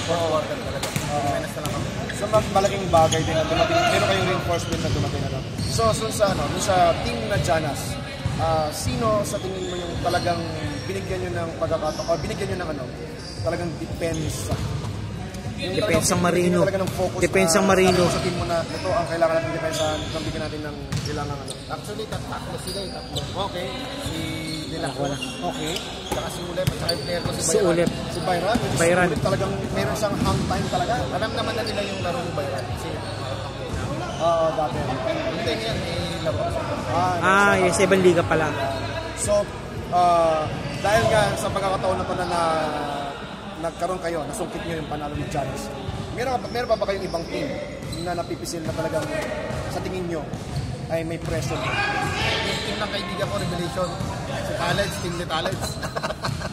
Fourth quarter talaga. Minus na lang kami. So malaking bagay din na dumating. Meron kayong reinforcement na dumating na. So sa team na Janas, sino sa tingin mo yung talagang binigyan nyo ng pagkakataon, o binigyan nyo ng talagang depensa? Depensang Marino. Depensang Marino. Sa team mo na ito ang kailangan natin depensahan, kung bigyan natin ng kailangan Actually, tatlo sila yung tatlo. Okay. Si Wala. Okay. Saka si Ulep at saka yung player ko Si Ulep. Si Bayran. Bayran. Si Ulep talagang meron siyang hang time talaga. Alam naman na nila yung laro ni Bayran. Kasi Oo, dati. hindi yan, laro. Yes, ibang liga pala. So, dahil nga sa pagkakataon na to na nagkaroon kayo, nasungkit nyo yung panalo ni Janis, meron pa ba kayong ibang team na napipisil na talagang sa tingin nyo ay may pressure? Yung team ng kaibigan ko, Revelation. Si Talents, Team ni Talents.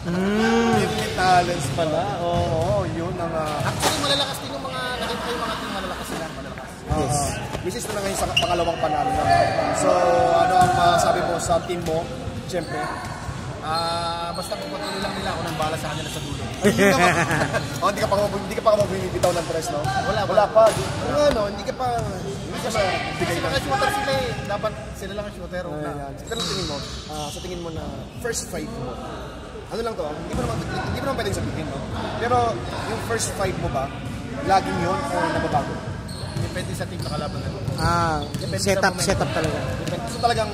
Team ni Talents pala. Oo, yun ang... Actually, malalakas din yung mga, nakita ko yung mga team malalakas sila. Malalakas. Yes. This is na ngayon sa pangalawang panalo na. So, ano ang masabi mo sa team mo? Siyempre. Basta kung patuloy lang nila ako ng bala sa kanila sa dulo. Hindi ka pa bumibitaw ng tres, no? Wala pa. Hindi ka pa kasi mga shooter sila eh. Dapat sila lang ang shooter. Pero tingin mo, sa tingin mo na first fight mo, ano lang to, hindi mo naman pwedeng sabihin, no? Pero yung first fight mo ba, laging yun o nababago? Depende sa team na kalaban natin. Setup talaga. So talagang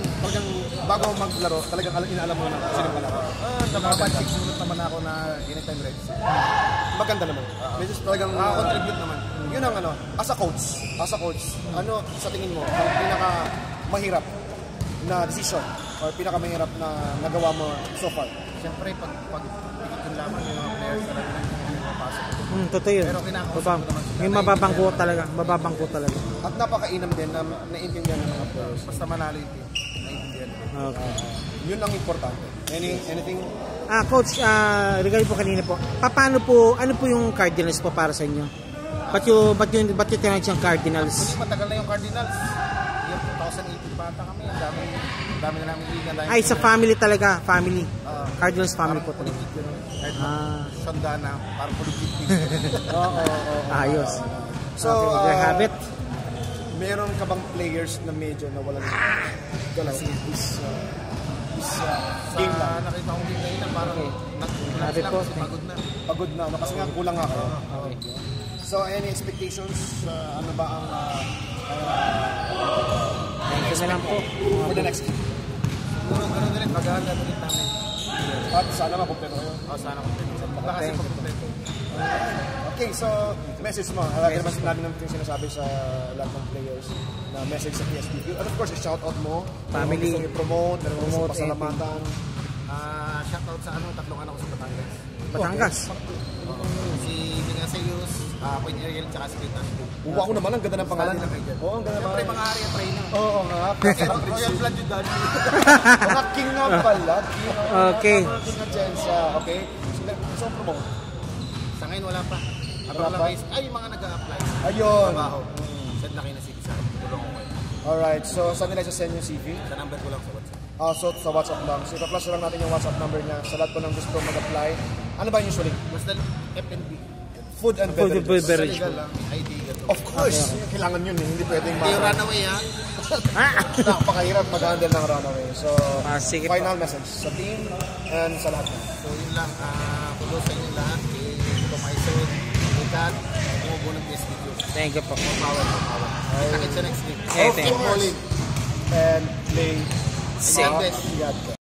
bago maglaro, talagang inaalam mo na sino ka laro. Nakapansik sunod naman ako na anytime ready. Maganda naman. Medyo talagang contribute naman. Yun ang as a coach, ano sa tingin mo ang pinaka mahirap na decision or pinaka mahirap na nagawa mo so far? Siyempre, pag ikot laman yung mga players talaga yung mapasok. Totoo yun. Pero kinakausap ko naman sila. Yung mababangko talaga. At napakainam din na naiintindihan ng mga players. Basta manalo yung team. Naiintindihan. Okay. Yun ang importante. Anything? Coach, regarding po kanina po, paano po, ano po yung Cardinals po para sa inyo? Ba't yung tinawag siyang Cardinals? Actually, matagal na yung Cardinals. Year 2018 bata kami. Ang dami na namin liga. Ay, sa family talaga. Family. Cardinals family po talaga. Kahit Sandana, parang politik. Oo. Ayos. So, habit. meron ka bang players na medyo nawalan ng galaw? Game lang. Nakita kong game na parang Habit po. Pagod na. Kasi nga kulang ako. Okay. So, any expectations? Ano ba ang Thank you na lang po. for the next game? Ganun din. Maghahanda ulit namin. At sana makumpleto kayo. Sana ko. Baka kasi pagkumpleto. Okay, so message mo. Lagi naman namin yung sinasabi sa lahat ng players na message sa PSPQ. And of course, shout out mo. Family. Gusto i-promote. Gusto pasalamatan. Shoutout sa tatlong anak ko sa Batangas. Batangas. Si Bingasayos, Point Ariel, tsaka si Kitan. Uwa ko naman, ang ganda ng pangalan. Oo, ang ganda ng Siyempre, pangalan. mga area trainer. Oo nga. Royal Blood yung daddy. Mga king nga pala. Okay. Mga king nga dyan siya. Okay? So, promote. Sa ngayon, wala pa. Ay, yung mga nag-a-apply. Ayun. Trabaho. Send na kayo na CV sa akin. Tulong ko kayo. Alright, so saan nila send yung CV? Sa number ko lang sa WhatsApp. So sa WhatsApp lang. So ipa-flash lang natin yung WhatsApp number niya sa lahat po ng gusto mag-apply. Ano ba yung usually? Basta F&B. Food and beverages. beverage. Legal lang. ID. Gato. Of course. Kailangan yun eh. Hindi pwedeng Hindi yung runaway ha. napakahirap mag-handle ng runaway. So, Sige final message sa team and sa lahat. So yun lang. Kulo sa inyo lahat. Kumaison. Ikat. Umubo ng PSDQ. Thank you po. Power. Kita sa next game. Thank you. And play Safe. God.